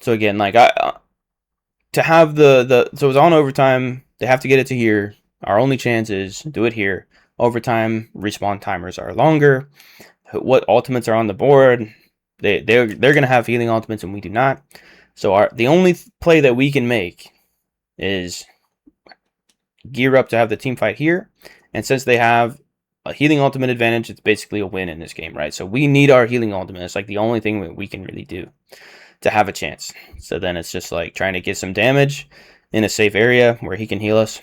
So again, like to have so it's on overtime. They have to get it to here. Our only chance is do it here. Overtime respawn timers are longer. What ultimates are on the board? They're gonna have healing ultimates and we do not. So the only play that we can make is gear up to have the team fight here. And since they have a healing ultimate advantage, it's basically a win in this game, right? So we need our healing ultimate. It's like the only thing that we can really do to have a chance. So then it's just like trying to get some damage in a safe area where he can heal us.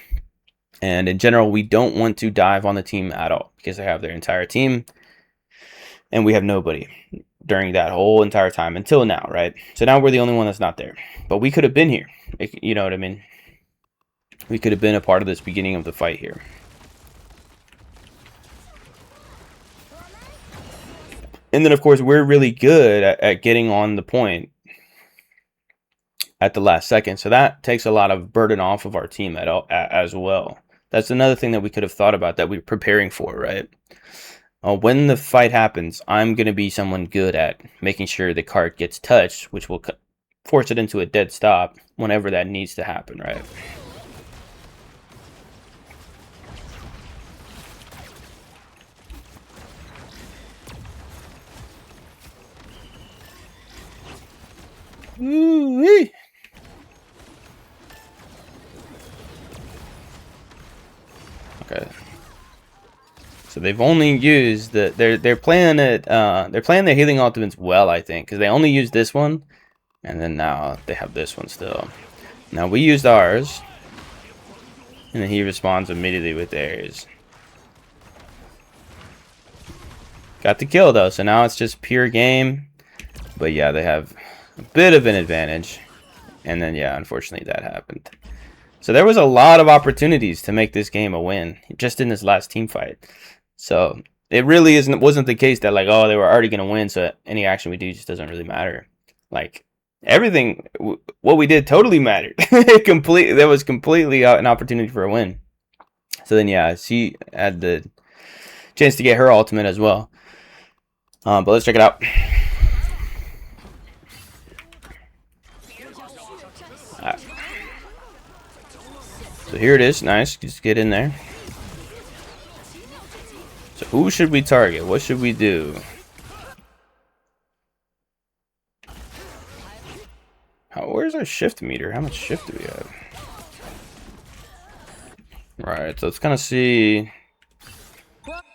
And in general, we don't want to dive on the team at all because they have their entire team and we have nobody during that whole entire time until now, right? So now we're the only one that's not there. But we could have been here. You know what I mean? We could have been a part of this beginning of the fight here. And then, of course, we're really good at getting on the point at the last second. So that takes a lot of burden off of our team as well. That's another thing that we could have thought about that we're preparing for, right? When the fight happens, I'm going to be someone good at making sure the cart gets touched, which will force it into a dead stop whenever that needs to happen, right? Ooh-wee. Okay. So they've only used they're playing it they're playing their healing ultimates well, I think, because they only used this one, and then now they have this one still. Now we used ours, and then he responds immediately with theirs. Got the kill though, so now it's just pure game. But yeah, they have a bit of an advantage, and then yeah, unfortunately that happened. So there was a lot of opportunities to make this game a win just in this last team fight. So it really wasn't the case that like, oh, they were already gonna win, so any action we do just doesn't really matter. Like everything, what we did totally mattered. There was completely an opportunity for a win. So then yeah, she had the chance to get her ultimate as well. But let's check it out. Right. So here it is. Nice. Just get in there. So who should we target? What should we do? Where's our shift meter? How much shift do we have? Right, so let's kind of see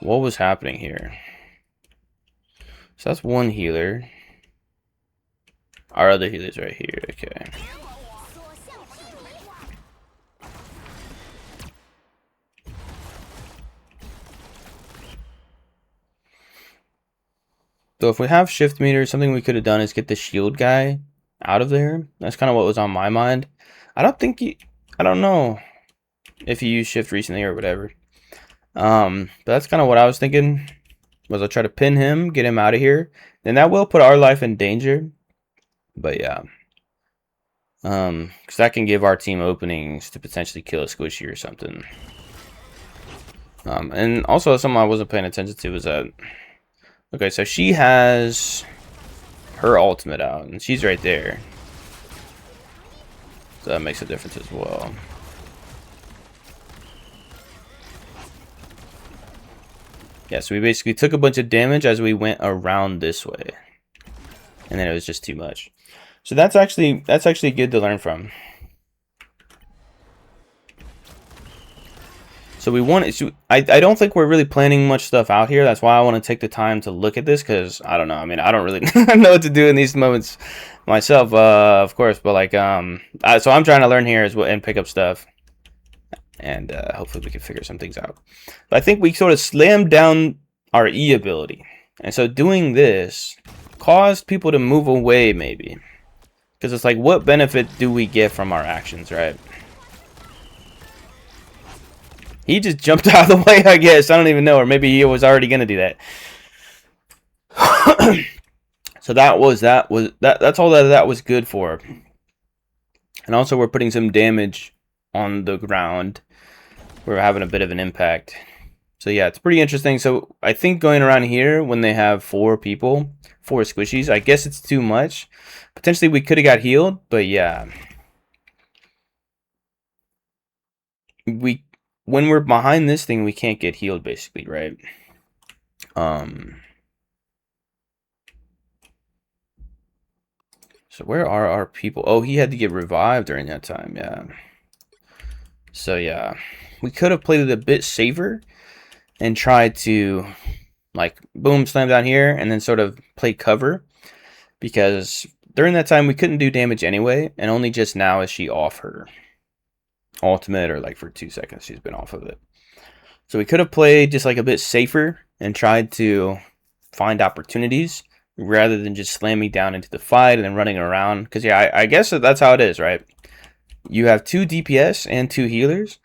what was happening here. So that's one healer. Our other healer's right here. Okay. So if we have shift meter, something we could have done is get the shield guy out of there. That's kind of what was on my mind. I don't know if he used shift recently or whatever. But that's kind of what I was thinking. Was I'll try to pin him, get him out of here. Then that will put our life in danger. But yeah. Because that can give our team openings to potentially kill a squishy or something. And also something I wasn't paying attention to was that, okay, so she has her ultimate out, and she's right there. So that makes a difference as well. Yeah, so we basically took a bunch of damage as we went around this way. And then it was just too much. So that's actually good to learn from. So we want to, I don't think we're really planning much stuff out here. That's why I want to take the time to look at this, because I don't know. I mean, I don't really know what to do in these moments myself, of course. But like, so I'm trying to learn here as well and pick up stuff, and hopefully we can figure some things out. But I think we sort of slammed down our E ability, and so doing this caused people to move away, maybe, because it's like, what benefit do we get from our actions, right? He just jumped out of the way, I guess. I don't even know. Or maybe he was already going to do that. So that's all that was good for. And also we're putting some damage on the ground. We're having a bit of an impact. So yeah, it's pretty interesting. So I think going around here when they have 4 people, 4 squishies. I guess it's too much. Potentially we could have got healed, but yeah. When we're behind this thing, we can't get healed basically, right? So where are our people? Oh, he had to get revived during that time, yeah. So yeah, we could have played it a bit safer and tried to like boom, slam down here and then sort of play cover, because during that time we couldn't do damage anyway, and only just now is she off her ultimate, or like for 2 seconds she's been off of it. So we could have played just like a bit safer and tried to find opportunities rather than just slamming down into the fight and then running around. Because yeah, I guess that's how it is, right? You have 2 DPS and 2 healers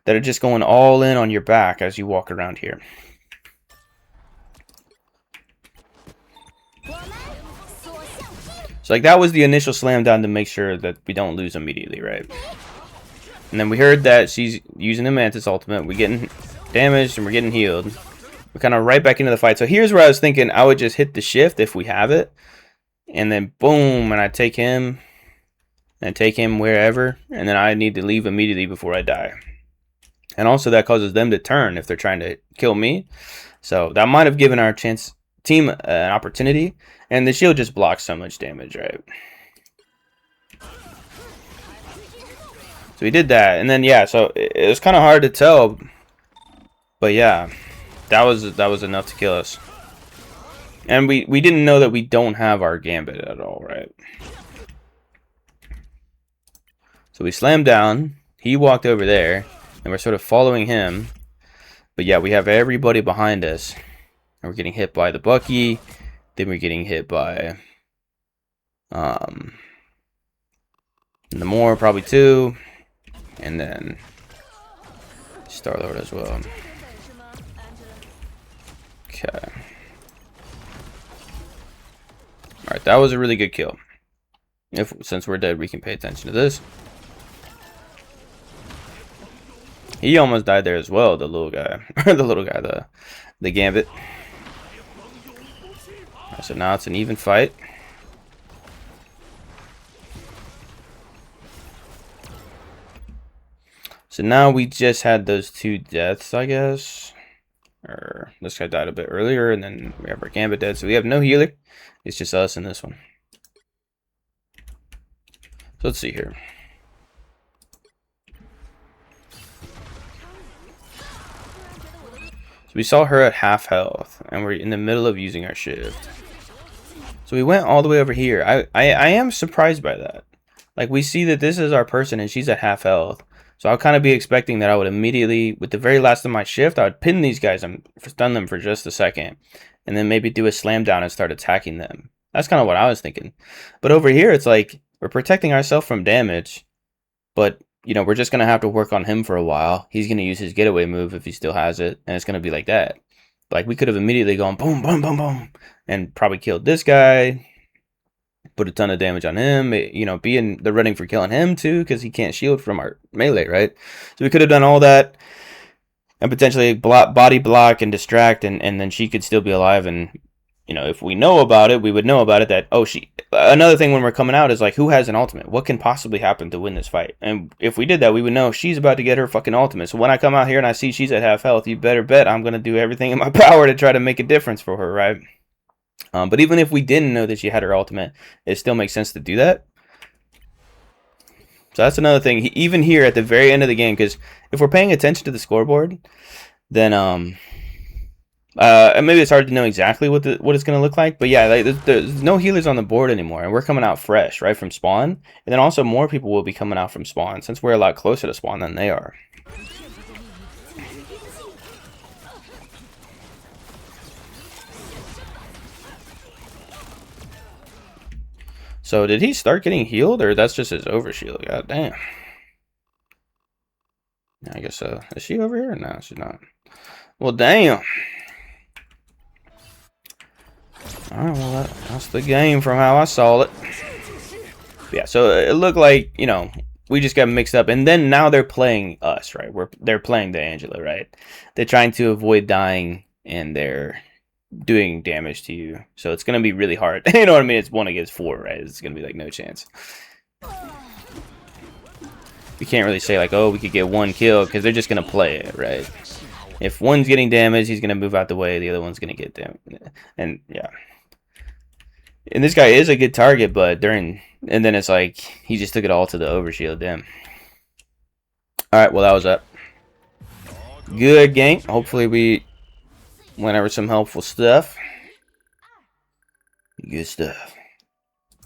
that are just going all in on your back as you walk around here. So like that was the initial slam down to make sure that we don't lose immediately, right? And then we heard that she's using the Mantis ultimate. We're getting damaged and we're getting healed. We're kind of right back into the fight. So here's where I was thinking I would just hit the shift if we have it. And then boom, and I take him and take him wherever. And then I need to leave immediately before I die. And also that causes them to turn if they're trying to kill me. So that might have given our team an opportunity. And the shield just blocks so much damage, right? So we did that, and then yeah, so it was kind of hard to tell, but yeah, that was enough to kill us. And we didn't know that we don't have our gambit at all, right? So we slammed down. He walked over there, and we're sort of following him. But yeah, we have everybody behind us, and we're getting hit by the Bucky. Then we're getting hit by the more probably too. And then Star-Lord as well. Okay. Alright, that was a really good kill. Since we're dead, we can pay attention to this. He almost died there as well, the little guy. the Gambit. Right, so now it's an even fight. So now we just had those 2 deaths, I guess. Or this guy died a bit earlier, and then we have our Gambit dead. So we have no healer. It's just us in this one. So let's see here. So we saw her at half health, and we're in the middle of using our shift. So we went all the way over here. I am surprised by that. Like, we see that this is our person, and she's at half health. So I'll kind of be expecting that I would immediately, with the very last of my shift, I would pin these guys and stun them for just a second. And then maybe do a slam down and start attacking them. That's kind of what I was thinking. But over here, it's like, we're protecting ourselves from damage. But, you know, we're just going to have to work on him for a while. He's going to use his getaway move if he still has it. And it's going to be like that. Like, we could have immediately gone boom, boom, boom, boom. And probably killed this guy. Put a ton of damage on him, you know, be in the running for killing him too, because he can't shield from our melee, right? So we could have done all that and potentially body block and distract, and then she could still be alive. And, you know, if we know about it, we would know about it that, oh, another thing when we're coming out is like, who has an ultimate? What can possibly happen to win this fight? And if we did that, we would know she's about to get her fucking ultimate. So when I come out here and I see she's at half health, you better bet I'm going to do everything in my power to try to make a difference for her, right? But even if we didn't know that she had her ultimate, it still makes sense to do that. So that's another thing. Even here at the very end of the game, because if we're paying attention to the scoreboard, then maybe it's hard to know exactly what it's going to look like. But yeah, like, there's no healers on the board anymore, and we're coming out fresh, right, from spawn. And then also more people will be coming out from spawn, since we're a lot closer to spawn than they are. So did he start getting healed, or that's just his overshield? God damn. I guess so. Is she over here? No, she's not. Well, damn. Alright, well, that's the game from how I saw it. Yeah, so it looked like, you know, we just got mixed up. And then now they're playing us, right? They're playing the Angela, right? They're trying to avoid dying in their doing damage to you. So it's gonna be really hard. You know what I mean? It's 1 against 4, right? It's gonna be like no chance. You can't really say like, oh, we could get 1 kill, because they're just gonna play it, right? If one's getting damaged, he's gonna move out the way. The other one's gonna get damaged, and yeah. And this guy is a good target, but and then it's like he just took it all to the overshield. Damn. All right, well that was up. Good game. Hopefully we went over some helpful stuff. Good stuff.